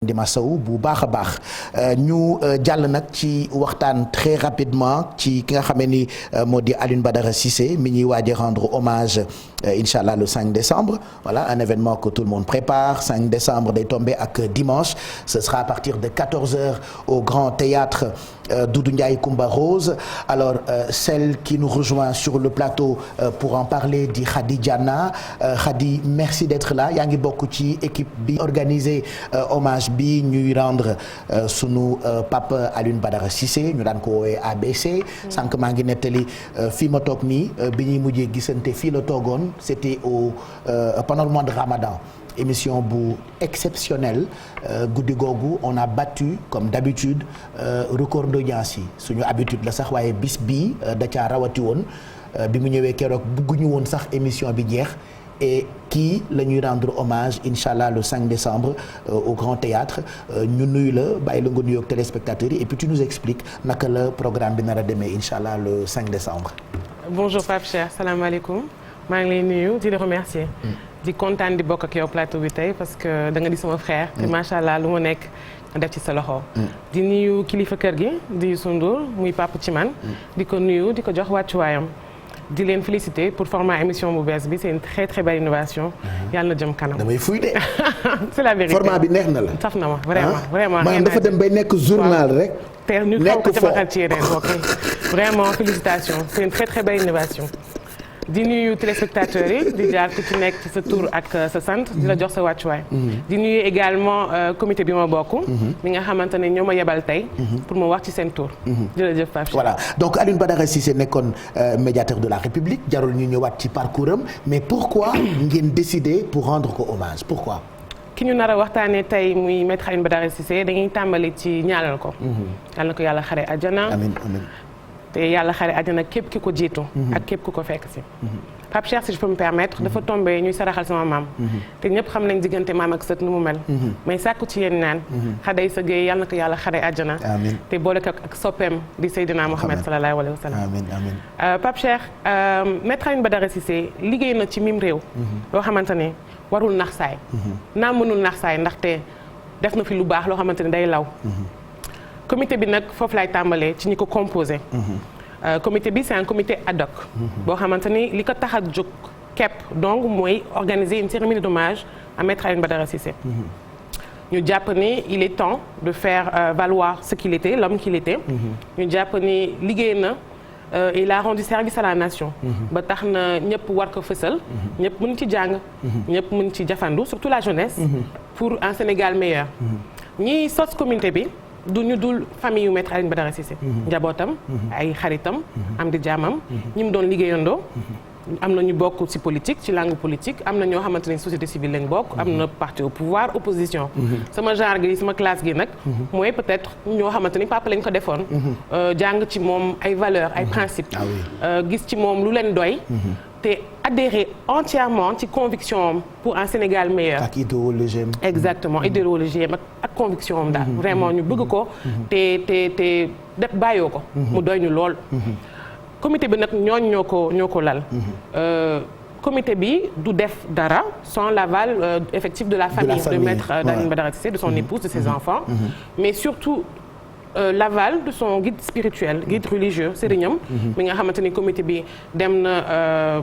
di masawu bu baax a baax ñu jàll nag ci waxtaan très rapidement ci ki nga xamee ni moo di Alioune Badara Cissé mi ñuy waaj a rendre hommage incha allah le 5 décembre voilà un événement que tout le monde prépare 5 décembre day tombé ak dimanche ce sera à partir de 14h au Grand Théâtre Doudou Ndiaye Coumba Rose alors celle qui nous rejoint sur le plateau pour en parler di Khady Diana Khady merci d'être là yaa ngi bokk ci équipe bi organisé hommage bi ñuy rendre sunu papa Alioune Badara Cissé ñu daan ko woowee ABC sànq maa ngi nettali fii ma toog nii bi ñuy mujjee gisante fii la toogoon c'était pendant le mois de Ramadan émission bu exceptionnelle guddi googu on a battu comme d'habitude record d'audience yi suñu habitude la sax waaye bis bii da caa rawati woon bi mu ñëwee keroog bugguñu woon sax émission bi jeex et kii la ñuy rendre hommage incha allah le 5 décembre au Grand Théâtre ñu nuyu la bàyyi la nga nuyoog téléspectateurs yi et puis tu nous expliques naka la programme bi nar a demee incha allah le 5 décembre. Bonjour Pape Cheikh salaamaaleykum maa ngi lay nuyu di la remercier. di kontaan di bokk ak yow plateau bi tey parce que da nga di sama frère. te macha allah lu ma nekk def ci sa loxo. di nuyu kilifa kër gi di Youssou Ndour muy Papa ci man. di ko nuyu di ko jox wàccuwaayam. di leen féliciter pour format émission bu bees bi c'est une très très belle innovation. yàlla na jëm kanam. damay fuy de. c'est la vérité format bi neex na la. saf na ma vraiment. maanaam dafa dem bay nekk journal rek. te ñu xaw ko ca baxal ci yeneen ok vraiment félicitations c'est une très très belle innovation. di nuyu téléspectateurs yi di jaar ku ci nekk ci sa tur ak sa sant di la jox sa wàccuwaay. di nuyu également comité bi ma bokk. mi nga xamante ne ñoo ma yebal tey. pour ma wax ci seen tur. jërëjëf Pape. voilà donc Alioune Badara Cissé nekkoon médiateur de la République jarul ñu ñëwaat ci parcours am mais pourquoi ngeen décider pour rendre ko hommage pourquoi. ki ñu nar a waxtaanee tey muy maître Alioune Badara Cissé dañuy tàmbali ci ñaanal ko. yal na ko yàlla xare àjjana. amiin amiin. te yàlla xare àjjana képp ki ko jiitu. ak képp ku ko fekk si. Pape Cheikh si je peux me permettre dafa tombé ñuy saraxal sama maam. te ñëpp xam nañ diggante maam ak sët nu mu mel. may sàkku ci yéen naan. xaday sa géey yàlla na ko yàlla xare àjjana. amiin te boole ko ak soppeem di Seydina Mohamed sallallahu alayhi wa sallam. amiin amiin. Pape Cheikh maître Alioune Badara Cissé liggéey na ci mim réew. loo xamante ne warul nax saay. naa mënul nax saay ndaxte def na fi lu baax loo xamante ne day law. comité bi nag foofu laay tàmbalee ci ñi ko composé. comité bi c'est un comité ad hoc. boo xamante ni li ko tax a jóg képp donc mooy organiser une cérémonie d'hommage à maître Alioune Badara Cissé. ñu jàpp ni il est temps de faire valoir ce qu'il était l'homme qu'il était. ñu jàpp ni liggéey na il a rendu service à la nation. ba tax na ñëpp war ko fësal. ñëpp mën ci jàng. ñëpp mën ci jafandu surtout la jeunesse. pour un Sénégal meilleur. ñi sos comité bi. du ñu dul famille yu maître Alioune Badara Cissé. njabootam ay xaritam am di jaamam ñi mu doon liggéeyandoo am na ñu bokk ci politique ci langue politique am na ñoo xamante ne société civile lañ bokk am na parti au pouvoir opposition sama genre gi sama classe gi nag mooy peut-être ñoo xamante ni papa lañ ko defoon jàng ci moom ay valeurs ay principes gis ci moom lu leen doy te adhérer entièrement ci conviction am pour un Sénégal meilleur. ak idéologie am. exactement idéologie am ak conviction am daal. vraiment ñu bëgg ko. te def bàyyoo ko. mu doy ñu lool. comité bi nag ñoo ko lal. comité bi du def dara sans l'aval effectif de la famille de maître Alioune Badara Cissé de son épouse de ses enfants. mais surtout. L'aval de son guide spirituel guide religieux sëriñam mi nga xamante ni comité bi dem na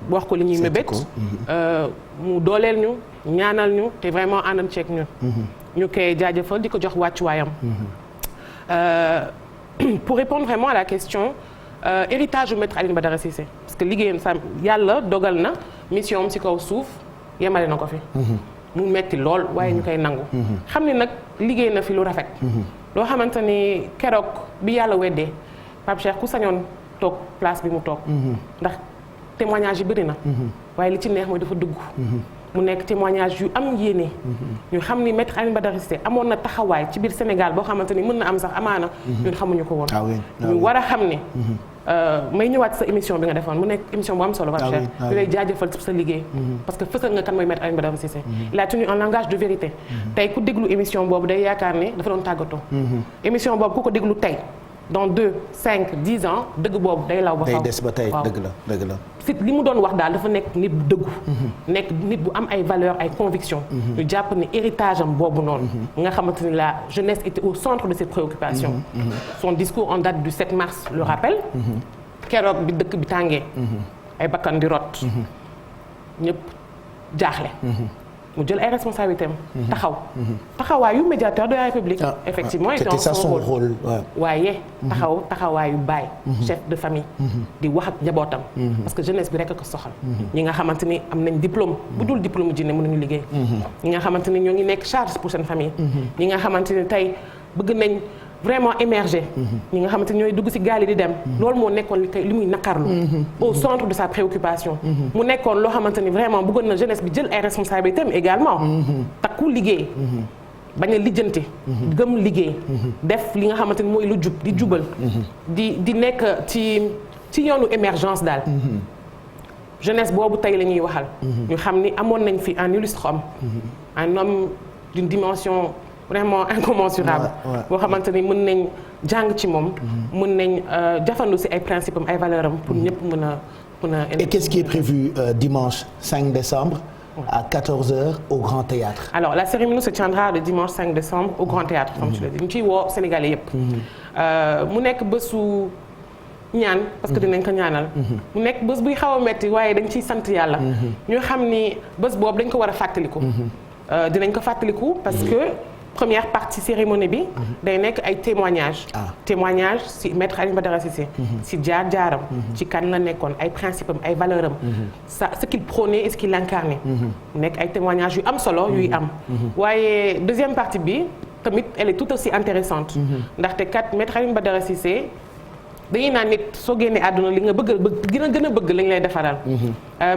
wax ko li ñuy mébét mu dooleel ñu ñaanal ñu te vraiment àndal ceeg ñun ñu koy jaajëfal di ko jox wàccuwaayam pour répondre vraiment à la question héritage du maître Alioune Badara Cissé parce que liggéeyam sa yàlla dogal na mission am ci kaw suuf yemale na ko fi mu metti lool waaye ñu koy nangu xam ne nag liggéey na fi lu rafet loo xamante ni keroog bi yàlla weddee Pape Cheikh ku sañoon toog place bi mu toog ndax témoignage yi bëri na waaye li ci neex mooy dafa dugg mu nekk témoignage yu am yéene ñu xam ni maître Alioune Badara Cissé amoon na taxawaay ci biir Sénégal boo xamante ni mën na am sax amaana ñun xamuñu ko woon ñu war a xam ne may ñëwaat sa émission bi nga defoon mu nekk émission bu am solo Pape Cheikh di lay jaajëfal sa liggéey parce que fësal nga kan mooy maître Alioune Badara Cissé il a tenu un langage de vérité tey ku déglu émission boobu day yaakaar ne dafa doon tàggatoo émission boobu ku ko déglu tey dans 2 5 10 ans dëgg boobu day law ba day faw des ba tey dëgg la si li mu doon wax daal dafa nekk nit bu dëggu nekk nit bu am ay valeurs ay convictions ñu jàpp ni héritage am boobu noonu nga xamante ni la jeunesse était au centre de ses préoccupations son discours en date du 7 mars le rappelle keroog bi dëkk bi tàngee ay bakkan di rot ñëpp jaaxle mu jël ay responsabilités am taxawaayu médiateur de la République effectivement c'était ça son rôle waaye taxawaayu baay chef de famille di wax ak njabootam parce que jeunesse bi rekk ko soxal ñi nga xamante ni am nañ diplôme bu dul diplôme ji ne mënuñu liggéey ñi nga xamante ni ñoo ngi nekk charge pour seen famille ñi nga xamante ni tey bëgg nañ vraiment émerger ñi nga xamante ni ñooy dugg ci gaal yi di dem loolu moo nekkoon li muy nakarlu au centre de sa préoccupation mu nekkoon loo xamante ni vraiment bëggoon na jeunesse bi jël ay responsabilités am également takku liggéey bañ a lijjanti gëm liggéey def li nga xamante ni mooy lu jub di jubal di nekk ci yoonu émergence daal jeunesse boobu tey la ñuy waxal ñu xam ni amoon nañ fi un illustre homme un homme d'une dimension vraiment incommensurable boo xamante ni mën nañ jàng ci moom mën nañ jafandu ci ay principes am ay valeurs am pour ñëpp mën a et qu'est-ce qui est prévu dimanche 5 décembre à 14h au Grand Théâtre. Alors la cérémonie se tiendra le dimanche 5 décembre au Grand Théâtre comme tu l'as dit ñu ciy woo Sénégalais yëpp mu nekk bésu ñaan parce que dinañ ko ñaanal mu nekk bés buy xaw a metti waaye dañ ciy sant yàlla ñu xam ni bés boobu dañ ko war a fàttaliku dinañ ko fàttaliku parce que première partie cérémonie bi day nekk ay témoignages ci maître Alioune Badara Cissé ci jaar-jaaram ci kan la nekkoon ay principes am ay valeurs am ce qu'il prônait et ce qu'il incarnait nekk ay témoignages yu am solo yuy am waaye deuxième partie bi tamit elle est tout aussi intéressante ndaxte kat maître Alioune Badara Cissé dañuy naan nit soo génnee àdduna li nga bëgg gën a bëgg lañ lay defaral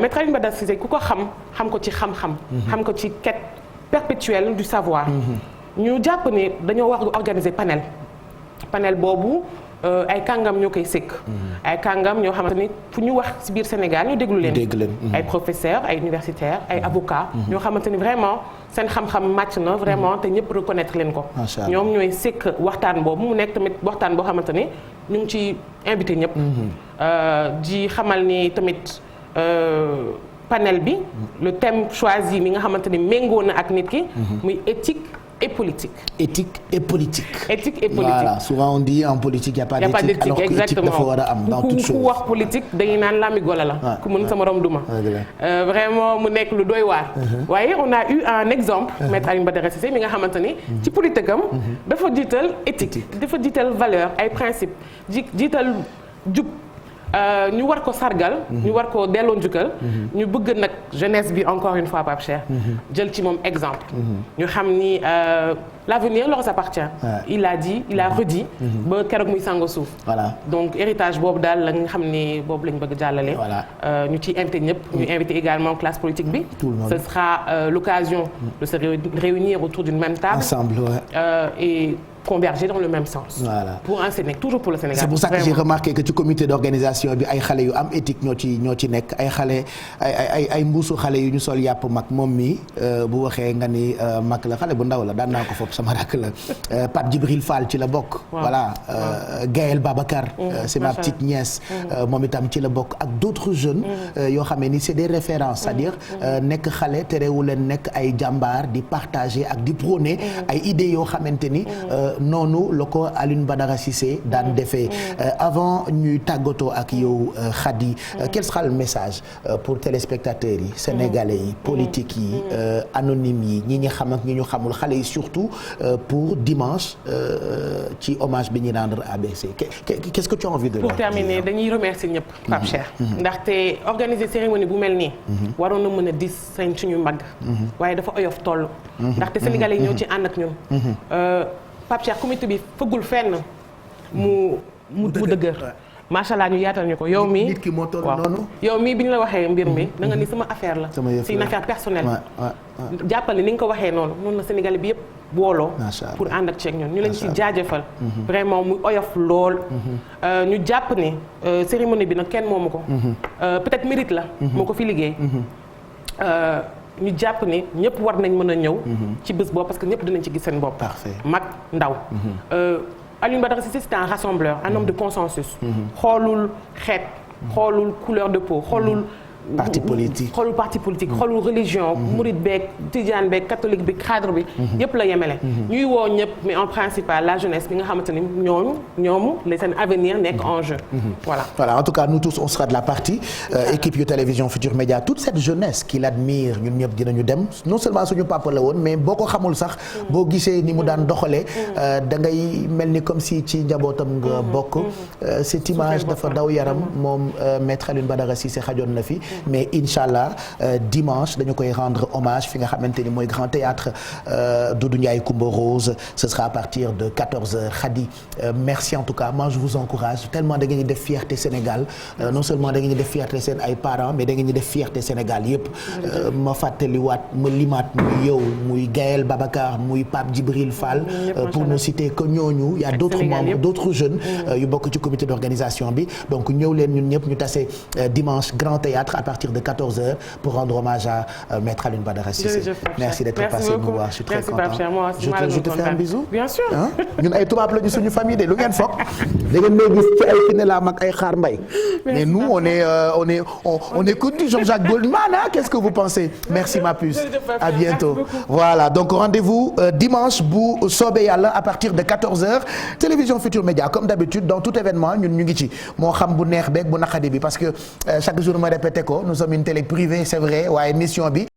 maître Alioune Badara Cissé ku ko xam ko ci xam-xam xam ko ci quête perpétuelle du savoir ñu jàpp ne dañoo war organiser panel boobu ay kàngam ñoo koy sëkk ay kàngam ñoo xamante ni fu ñu wax ci biir Sénégal ñu déglu leen ay professeurs ay universitaires ay avocats ñoo xamante ni vraiment seen xam-xam màcc na vraiment te ñëpp reconnaître leen ko ñoom ñooy sëkk waxtaan boobu mu nekk tamit waxtaan boo xamante ni ñu ngi ci invité ñëpp di xamal ni tamit panel bi le thème choisi mi nga xamante ni méngoo na ak nit ki muy éthique et politique. Éthique et politique. Éthique et politique. Voilà, souvent on dit en politique il y a pas d'éthique alors que éthique dafa war a am dans toute chose. ku wax politique dañuy naan lami gola la. ku mën sama morom duma. Vraiment mu nekk lu doy waar. waaye on a eu un exemple. maître Alioune Badara Cissé mi nga xamante ni. ci politique am dafa jiital éthique. dafa jiital valeur ay principes jiital jub. ñu war ko sargal. ñu war ko delloo njukkal. ñu bëgg nag jeunesse bi encore une fois Pape Cheikh. jël ci moom exemple. ñu xam ni l'avenir leur appartient. il a dit il a redit. ba keroog muy sango suuf. voilà donc héritage boobu daal la nga xam ni boobu lañ bëgg jàllale. voilà ñu ciy invité ñëpp. ñu invité également classe politique bi. tout le monde ce sera l'occasion de se réunir autour d'une même table. ensemble et converger dans le même sens. Voilà. Pour un Sénégal toujours pour le Sénégal. C'est pour ça que j'ai remarqué que ci comité d'organisation bi ay xale yu am éthique ñoo ci nekk ay xale ay mbuusu xale yu ñu sol yàpp mag moom mi bu waxee nga ni mag la xale bu ndaw la daan naa ko fopp sama rakk la Pape Djibril Fall ci la bokk. voilà Gaël Babacar. c'est ma petite nièce. moom itam ci la bokk ak d'autres jeunes. yoo xam ne ni c'est des références c'est-à-dire nekk xale terewu leen nekk ay jàmbaar di partager ak di prôner ay idées yoo xamante ni. noonu la ko Alioune Badara Cissé daan defee avant ñuy tàggatoo ak yow Khady quel sera le message pour téléspectateurs yi sénégalais yi politique yi anonymes yi ñi ñu xam ak ñi ñu xamul xale yi surtout pour dimanche ci hommage bi ñuy rendre ABC qu'est-ce que tu as envie de leur dire? Pour terminer dañuy remercier ñëpp Pape Cheikh ndaxte organiser cérémonie bu mel nii waroon na mën a dis sañ suñu mag waaye dafa oyof toll ndaxte sénégalais yi ñoo ci ànd ak ñun Pape Cheikh comité bi fëggul fenn mu dëgër macha allah ñu yaatal ñu ko yow mii nit ki moo toll noonu yow mii bi ñu la waxee mbir mi da nga ni sama affaire la c'est une affaire personnelle jàppal ni ni nga ko waxee noonu la Sénégalais bi yëpp booloo pour ànd ak ceeg ñun ñu leen ci jaajëfal vraiment muy oyof lool ñu jàpp ni cérémonie bi nag kenn moomu ko peut-être mérite la moo ko fi liggéey ñu jàpp ni ñëpp war nañ mën a ñëw ci bés boobu parce que ñëpp dinañ ci gis seen bopp mag ndaw Alioune Badara Cissé c'était un rassembleur un homme de consensus. xoolul xeet xoolul couleur de peau xoolul. parti politique xoolul religion. mouride beeg tijaan beeg catholique bi cadre bi. yëpp la yemele. ñuy woo ñëpp mais en principal la jeunesse bi nga xamante ni ñooñu seen avenir nekk en jeu. voilà en tout cas nous tous on sera de la partie. équipe yu télévision Futur Média toute cette jeunesse qui l'admire ñun ñëpp dinañu dem non seulement suñu papa la woon mais boo ko xamul sax. boo gisee ni mu daan doxalee. da ngay mel ni comme si ci njabootam nga bokk. cette image dafa daw yaram moom maître Alioune Badara Cissé xajoon na fi. mais inchallah dimanche dañu koy rendre hommage fi nga xamante ni mooy grand théâtre Doudou Ndiaye Coumba Rose ce sera à partir de 14h Khady merci en tout cas moi je vous encourage tellement da ngeen di def fierté Sénégal non seulement da ngeen di def fierté seen ay parents mais da ngeen di def fierté Sénégal yëpp ma fàttaliwaat ma limaat muy yow muy Gaël Babacar muy Pape Djibril Fall pour ne citer que ñooñu y a d'autres membres d'autres jeunes yu bokk ci comité d'organisation bi donc ñëw leen ñun ñëpp ñu tase dimanche grand théâtre à partir de 14h pour rendre hommage à maître Alioune Badara Cissé. merci d'être passé nous voir je suis très content. Je te fais un bisou. bien sûr ñun ay tubaab lañu suñu famille de lu ngeen foog. da ngeen may gis ci ay Kiné Lam ak ay Xaar Mbay. mais nous on est connu Jean-Jacques Goldman qu'est-ce que vous pensez. merci ma puce. à bientôt. voilà donc rendez-vous dimanche bu soobee yàlla à partir de 14h télévision Futur Média comme d'habitude dans tout événement ñun ñu ngi ci moo xam bu neex beeg bu naqadi bi parce que chaque jour ma répété ko nous sommes une télé privée c'est vrai waaye mission bi